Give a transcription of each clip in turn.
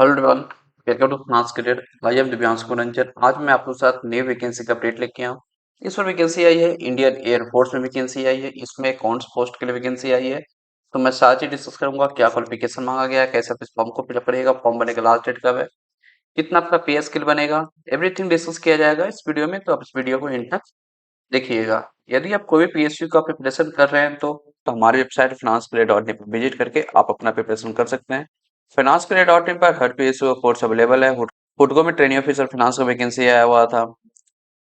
Hello everyone, welcome to finance career. भाई हम दिव्यांश रंजन। आज मैं आपके साथ नई वैकेंसी का अपडेट लेके आया हूँ। इस पर वैकेंसी आई है, इंडियन एयरफोर्स में वैकेंसी आई है। इसमें अकाउंट्स पोस्ट के लिए वैकेंसी आई है। तो मैं साथ ही डिस्कस करूंगा क्या क्वालिफिकेशन मांगा गया है, कैसे आप इस फॉर्म को फिलअप करिएगा, फॉर्म भरने का लास्ट डेट कब है, कितना आपका पे स्केल बनेगा, एवरीथिंग डिस्कस किया जाएगा इस वीडियो में। तो आप इस वीडियो को एंड तक देखिएगा। यदि आप कोई भी पीएसयू का प्रिपरेशन कर रहे हैं तो हमारी वेबसाइट finance-play.in पर विजिट करके आप अपना प्रिपरेशन कर सकते हैं। finance-play.in पर हर पीएसयू का कोर्स अवेलेबल है। हुडको में ट्रेनिंग ऑफिसर फाइनेंस का वैकेंसी आया हुआ था।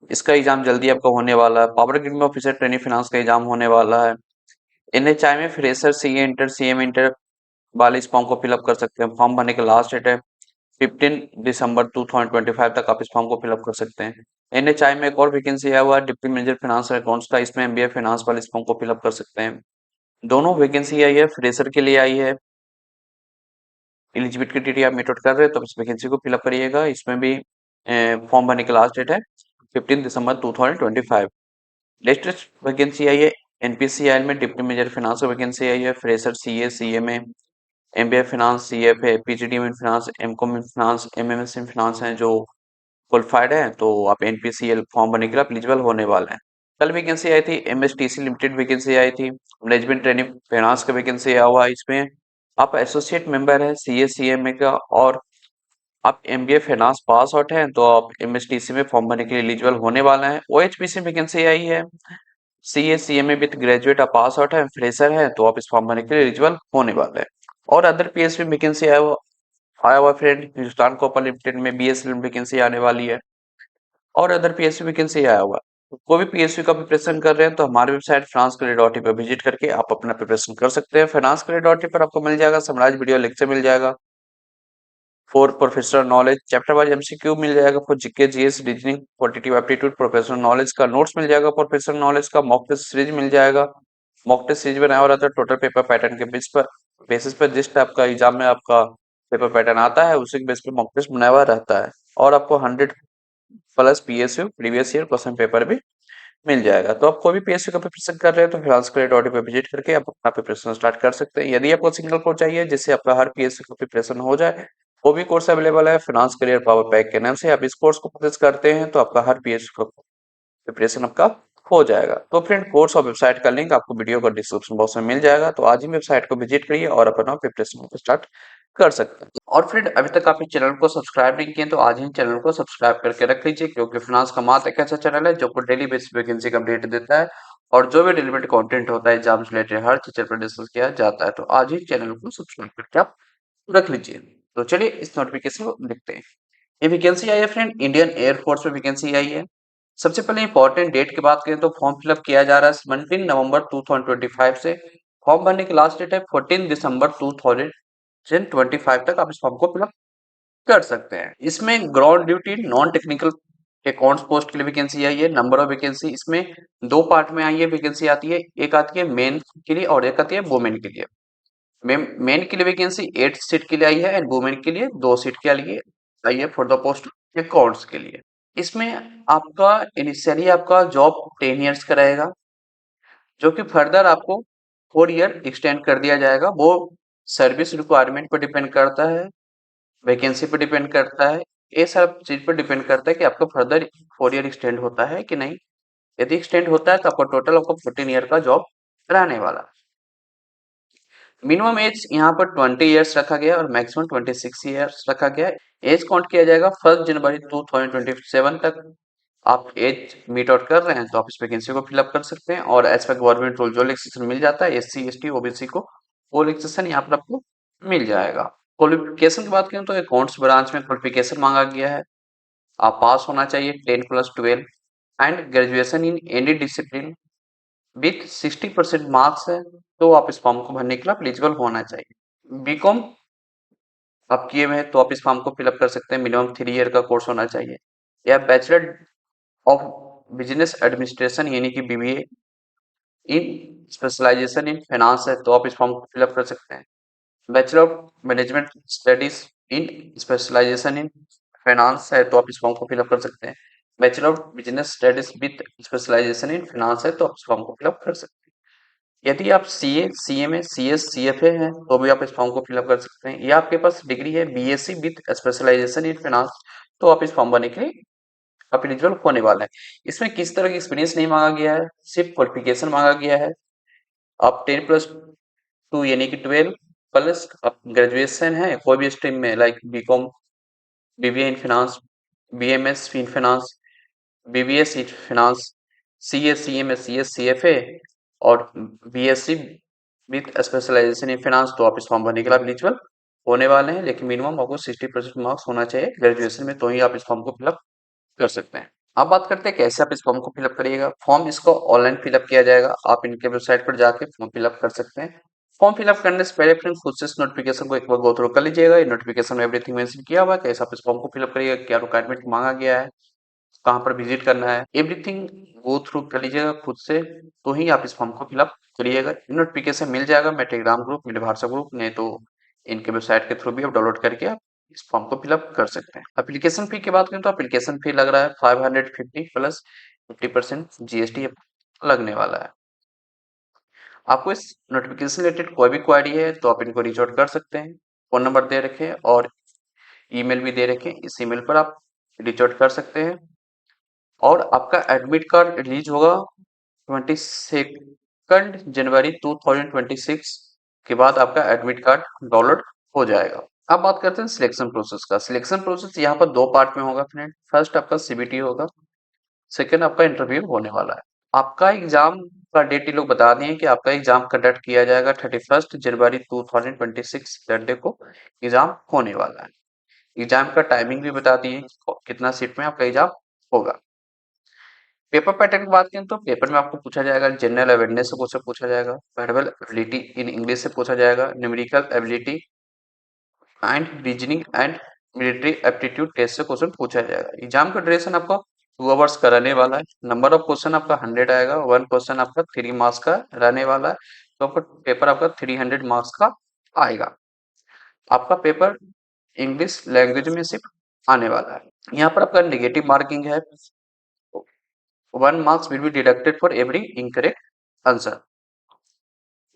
इसका एग्जाम जल्दी आपका होने वाला है। पावर ग्रिड में ऑफिसर ट्रेनिंग फाइनेंस का एग्जाम होने वाला है। एनएचआई में fresher CA inter CM inter वाले इस फॉर्म को फिलअप कर सकते हैं। फॉर्म भरने का लास्ट डेट है 15 दिसंबर 2025 तक आप इस फॉर्म को फिलअप कर सकते हैं। एनएचआई में एक और वैकेंसी आया हुआ है डिप्टी मैनेजर फाइनेंस अकाउंट्स का। इसमें एमबीए फाइनेंस वाले इस फॉर्म को फिलअप कर सकते हैं। दोनों वैकेंसी आई है, फ्रेशर के लिए आई है। एलिजिबिलिटी क्राइटेरिया आप मीट आउट कर रहे हैं तो इस वैकेंसी को फिलअप करिएगा। इसमें भी फॉर्म भरने की लास्ट डेट है 15 दिसंबर 2025। लेटेस्ट वैकेंसी आई है एनपीसीआई में डिप्टी मैनेजर फाइनेंस वैकेंसी आई है। फ्रेशर सीए सीए में एमबीए फाइनेंस सीएफए पीजीडी में फाइनेंस एमकॉम में फाइनेंस एमएमएस में फाइनेंस हैं जो क्वालिफाइड है। तो आप एनपीसीएल फॉर्म भरने के लिए एलिजिबल होने वाले हैं। कल वैकेंसी आई थी एमएसटीसी लिमिटेड वैकेंसी आई थी। मैनेजमेंट ट्रेनिंग फाइनेंस का वैकेंसी आया हुआ है। इसमें आप एसोसिएट मेंबर है सीए सीएमए का और आप एमबीए फाइनेंस पास आउट हैं तो आप एमएसटीसी में फॉर्म भरने के लिए एलिजिबल होने वाले हैं। ओएचपीसी वैकेंसी आई है। सीए सीएमए विद ग्रेजुएट आप पास आउट है, फ्रेशर है तो आप इस फॉर्म भरने के लिए एलिजिबल होने वाले हैं। और अदर पीएसपी वैकेंसी आया हुआ फ्रेंड हिंदुस्तान कॉपर लिमिटेड में बीएसएल वैकेंसी आने वाली है। और अदर पीएसयू वैकेंसी आया हुआ है। कोई भी पीएसयू का प्रिपरेशन कर रहे हैं तो हमारी वेबसाइट finance-career.in पर विजिट करके आप अपना प्रिपरेशन कर सकते हैं। finance-career.in पर आपको मिल जाएगा समराइज वीडियो लेक्चर मिल जाएगा for professional knowledge, chapter wise MCQ मिल जाएगा for GK GS reasoning quantitative aptitude, professional knowledge का नोट्स मिल जाएगा, प्रोफेशनल नॉलेज का मॉक टेस्ट सीरीज मिल जाएगा। मॉक टेस्ट सीरीज बनाया हुआ रहता है टोटल पेपर पैटर्न के बेसिस पर जिस टाइप का एग्जाम में आपका पेपर पैटर्न आता है उसी के बेस पे मॉक टेस्ट बनाया हुआ रहता है। और आपको 100+ PSU previous year question paper भी मिल जाएगा। तो आप कोई भी पीएसयू का प्रिपरेशन कर रहे हैं तो finance-career.in पे विजिट करके आप अपना प्रिपरेशन स्टार्ट कर सकते हैं। यदि आपको सिंगल कोर्स चाहिए जिससे आपका हर पीएसयू का प्रिपरेशन हो जाए, वो भी कोर्स अवेलेबल है फाइनेंस करियर पावर पैक के नाम से। आप इस कोर्स को परचेज करते हैं तो आपका हर पीएसयू का प्रिपरेशन आपका हो जाएगा। तो फ्रेंड कोर्स और वेबसाइट का लिंक आपको वीडियो का डिस्क्रिप्शन बॉक्स में मिल जाएगा। तो आज ही वेबसाइट को विजिट करिए और अपना प्रिपरेशन को स्टार्ट कर सकते हैं। और फ्रेंड अभी तक आपने चैनल को सब्सक्राइब नहीं किए तो आज ही चैनल को सब्सक्राइब करके रख लीजिए, क्योंकि फाइनेंस का मात्र एक ऐसा चैनल है जो आपको डेली बेसिस वैकेंसी का अपडेट देता है और जो भी रिलेवेंट कंटेंट होता है एग्जाम से रिलेटेड हर चीज पर डिस्कस किया जाता है। तो आज ही चैनल को सब्सक्राइब करके आप रख लीजिए। तो चलिए इस नोटिफिकेशन को देखते हैं। ये वैकेंसी आई है फ्रेंड इंडियन एयरफोर्स में वैकेंसी आई है। सबसे पहले इंपॉर्टेंट डेट की बात करें तो फॉर्म फिलअप किया जा रहा है 17 नवंबर 2025 से। फॉर्म भरने की लास्ट डेट है 14 दिसंबर 2025 तक आप इस फॉर्म को फिलअप कर सकते हैं। इसमें ground duty non technical accounts post के लिए वैकेंसी आई है। नंबर ऑफ वैकेंसी इसमें दो पार्ट में आई है वैकेंसी आती है। एक आती है मेन के लिए और एक आती है वुमेन के लिए। मेन के लिए वैकेंसी 8 सीट के लिए आई है एंड वुमेन के लिए 2 सीट के लिए आई है फॉर द पोस्ट अकाउंट्स के लिए। इसमें आपका इनिशियली आपका जॉब 10 इयर्स का रहेगा, जो कि फर्दर आपको 4 ईयर एक्सटेंड कर दिया जाएगा। वो सर्विस रिक्वायरमेंट पर डिपेंड करता है, वैकेंसी पर डिपेंड करता है, ये सब चीज पर डिपेंड करता है कि आपका फर्दर 4 ईयर एक्सटेंड होता है कि नहीं। यदि एक्सटेंड होता है तो आपका टोटल आपको 14 ईयर का जॉब रहने वाला। मिनिमम एज यहाँ पर 20 इयर्स रखा गया और मैक्सिमम 26 इयर्स रखा गया है। एज काउंट किया जाएगा 1 जनवरी 2027 तक। आप एज मीट आउट कर रहे हैं तो आप इस वैकेंसी को फिलअप कर सकते हैं। और एज पर गवर्नमेंट रूल जो रिलैक्सेशन मिल जाता है एससी एसटी ओबीसी को, वो रिलैक्सेशन यहाँ पर आपको मिल जाएगा। क्वालिफिकेशन की बात करें तो अकाउंट्स ब्रांच में क्वालिफिकेशन मांगा गया है। आप पास होना चाहिए 10+12 and graduation in any discipline with 60% marks है तो आप इस फॉर्म को भरने के लिए एलिजिबल होना चाहिए। बीकॉम आप किए हुए हैं तो आप इस फॉर्म को फिलअप कर सकते हैं। मिनिमम 3 ईयर का कोर्स होना चाहिए। या बैचलर ऑफ बिजनेस एडमिनिस्ट्रेशन यानी कि BBA in specialisation in finance है तो आप इस फॉर्म को फिलअप कर सकते हैं। Bachelor of management studies in specialisation in finance है तो आप इस फॉर्म को फिलअप कर सकते हैं। Bachelor of business studies with specialisation in finance है तो आप इस फॉर्म को फिलअप कर सकते हैं। यदि आप सीए, सीएमए, सीएस, सीएफए हैं तो भी आप इस फॉर्म को फिलअप कर सकते हैं, या आपके पास डिग्री है BSc with specialisation in finance, तो आप इस फॉर्म भरने के लिए आप एलिजिबल होने वाला है। इसमें किस तरह की एक्सपीरियंस नहीं मांगा गया है, सिर्फ क्वालिफिकेशन मांगा गया है। आप 10+2 यानी कि 12 प्लस ग्रेजुएशन है कोई भी स्ट्रीम में, like BCom, BBA in finance, BMS in finance, BBS in finance, CS, CMS, CS, CFA और BSc with specialisation in finance, तो आप इस फॉर्म भरने के लिए एलिजिबल होने वाले हैं। लेकिन मिनिमम आपको 60% मार्क्स होना चाहिए ग्रेजुएशन में, तो ही आप इस फॉर्म को फिलअप कर सकते हैं। अब बात करते हैं कैसे आप इस फॉर्म को फिलअप करिएगा। फॉर्म इसको ऑनलाइन फिलअप किया जाएगा, आप इनके वेबसाइट पर जाके फॉर्म फिलअप कर सकते हैं। फॉर्म फिलअप करने से पहले फ्रेंड खुद से इस नोटिफिकेशन को एक बार गो थ्रू कर लीजिएगा। ये नोटिफिकेशन में एवरीथिंग मेंशन किया हुआ है, कैसे आप इस फॉर्म को फिलअप करिएगा, क्या रिक्वायरमेंट मांगा गया है, कहाँ पर विजिट करना है, एवरीथिंग गो थ्रू कर लीजिएगा खुद से, तो ही आप इस फॉर्म को फिलअप करिएगा। नोटिफिकेशन मिल जाएगा मेरे टेलीग्राम ग्रुप, मेरे व्हाट्सएप ग्रुप, नहीं तो इनके वेबसाइट के थ्रू भी आप डाउनलोड करके आप इस फॉर्म को फिलअप कर सकते हैं। एप्लीकेशन फी की बात करें तो एप्लीकेशन फी लग रहा है 550 प्लस 50% जीएसटी लगने वाला है। आपको इस नोटिफिकेशन रिलेटेड कोई भी क्वेरी है तो आप इनको रीच आउट कर सकते हैं। फोन नंबर दे रखे हैं और ईमेल भी दे रखे हैं, इस ईमेल पर आप रीच आउट कर सकते हैं। और आपका एडमिट कार्ड रिलीज होगा 22 जनवरी 2026 के बाद आपका एडमिट कार्ड डाउनलोड हो जाएगा। अब बात करते हैं सिलेक्शन प्रोसेस का। सिलेक्शन प्रोसेस यहाँ पर दो पार्ट में होगा फ्रेंड। फर्स्ट आपका सीबीटी होगा, सेकंड आपका इंटरव्यू होने वाला है। आपका एग्जाम का डेट ये लोग बता दिए कि आपका एग्जाम कंडक्ट किया जाएगा 31 जनवरी 2026 संडे को एग्जाम होने वाला है। एग्जाम का टाइमिंग भी बता दिए कितना सीट में आपका एग्जाम होगा। पेपर पैटर्न की बात करें तो पेपर में आपको पूछा जाएगा जनरल अवेयरनेस से क्वेश्चन पूछा जाएगा, वर्बल एबिलिटी इन इंग्लिश से पूछा जाएगा, numerical ability and reasoning and military aptitude test से क्वेश्चन पूछा जाएगा। एग्जाम का ड्यूरेशन आपका 2 आवर्स का रहने वाला है। नंबर ऑफ क्वेश्चन आपका 100 आएगा, 1 क्वेश्चन आपका 3 मार्क्स का रहने वाला है, तो आपका पेपर आपका 300 मार्क्स का आएगा। आपका पेपर इंग्लिश लैंग्वेज में सिर्फ आने वाला है। यहाँ पर आपका नेगेटिव मार्किंग है, 1 marks will be deducted for every incorrect answer.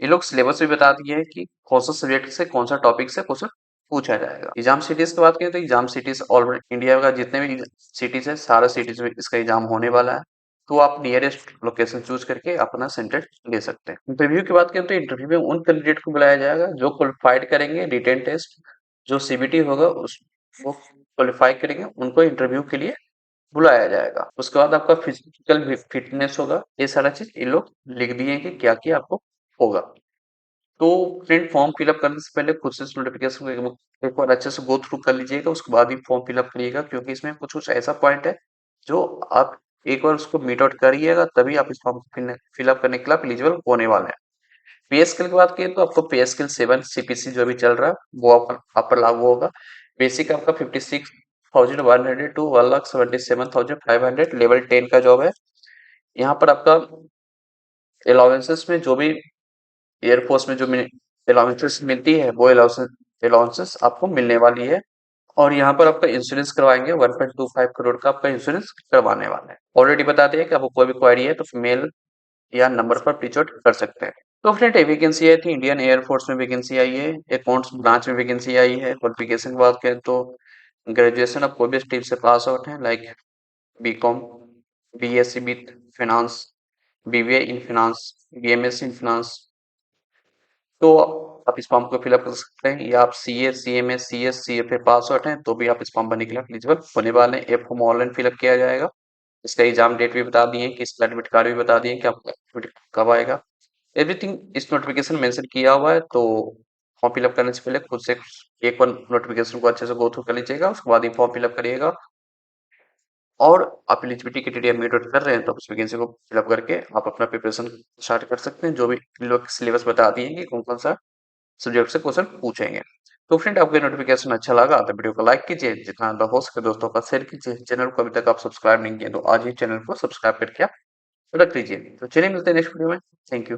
ये लोग सिलेबस भी बता दिए हैं कि कौन सा सब्जेक्ट से कौन सा टॉपिक से क्वेश्चन पूछा जाएगा। एग्जाम सिटीज की बात करें तो एग्जाम सिटीज ऑल इंडिया का जितने भी सिटीज है सारा सिटीज में इसका एग्जाम होने वाला है, तो आप नियरेस्ट लोकेशन चूज करके अपना सेंटर ले सकते हैं। इंटरव्यू की बात करें तो इंटरव्यू में उन कैंडिडेट को बुलाया जाएगा जो क्वालिफाइड करेंगे रिटेन टेस्ट, जो सीबीटी होगा उस वो क्वालिफाई करेंगे, उनको इंटरव्यू के लिए बुलाया जाएगा। उसके बाद आपका फिजिकल फिटनेस होगा, ये सारा चीज ये लोग लिख दिए हैं कि क्या क्या आपको होगा। तो फ्रेंड फॉर्म फिलअप करने से पहले खुद से इस नोटिफिकेशन को एक बार अच्छे से गो थ्रू कर लीजिएगा, उसके बाद ही फॉर्म फिलअप करिएगा, क्योंकि इसमें कुछ कुछ ऐसा पॉइंट है जो आप एक बार उसको मीट आउट करिएगा तभी आप इस फॉर्म को फिलअप करने के लिए एलिजिबल होने वाले हैं। पे स्केल की बात करें तो आपको पे स्केल 7 सीपीसी जो अभी चल रहा है वो आप पर लागू होगा। बेसिक आपका 56,100 टू 1,77,500 लेवल 10 का जॉब है। यहाँ पर आपका अलाउंसेस में जो भी एयरफोर्स में जो अलाउंसेस मिलती है वो अलाउंसेस आपको मिलने वाली है। और यहाँ पर आपका इंश्योरेंस करवाएंगे, 1.25 करोड़ का आपका इंश्योरेंस करवाने वाला है। ऑलरेडी बता दिया कि आपको कोई भी क्वेरी है तो मेल या नंबर पर रीच आउट कर सकते हैं। तो फ्रेंड ये वैकेंसी आई थी, इंडियन एयरफोर्स में वैकेंसी आई है, अकाउंट्स ब्रांच में वैकेंसी आई है। क्वालिफिकेशन की बात करें तो ग्रेजुएशन आप कोई भी स्ट्रीम से पास आउट है, like BCom, BSc with finance, BBA in finance, BMS in finance, तो आप इस फॉर्म को फिलअप कर सकते हैं। या आप CA, CMA, CS, CFA pass out हैं तो भी आप इस फॉर्म भरने के लिए एलिजिबल होने वाले हैं। ये फॉर्म ऑनलाइन फिलअप किया जाएगा। इसका एग्जाम डेट भी बता दिए कि इसका एडमिट कार्ड भी बता दिए कि आपका एडमिट कब आएगा। एवरीथिंग इस नोटिफिकेशन मेंशन किया हुआ है, तो फॉर्म फिलअप करने से पहले खुद से एक बार नोटिफिकेशन को अच्छे से गो थ्रू कर लीजिएगा, उसके बाद ही फॉर्म फिलअप करिएगा। और आप एलिजिबिलिटी क्राइटेरिया मीट आउट कर रहे हैं तो आप उस वैकेंसी को फिलअप करके आप अपना प्रिपरेशन स्टार्ट कर सकते हैं। जो भी लोग सिलेबस बता दिए कि कौन कौन सा सब्जेक्ट से क्वेश्चन पूछेंगे। तो फ्रेंड आपको नोटिफिकेशन अच्छा लगा तो वीडियो को लाइक कीजिए, जितना ज्यादा हो सके दोस्तों का शेयर कीजिए। चैनल को अभी तक आप सब्सक्राइब नहीं किए तो आज ही चैनल को सब्सक्राइब करके आप रख लीजिए। तो चलिए मिलते हैं नेक्स्ट वीडियो में। Thank you.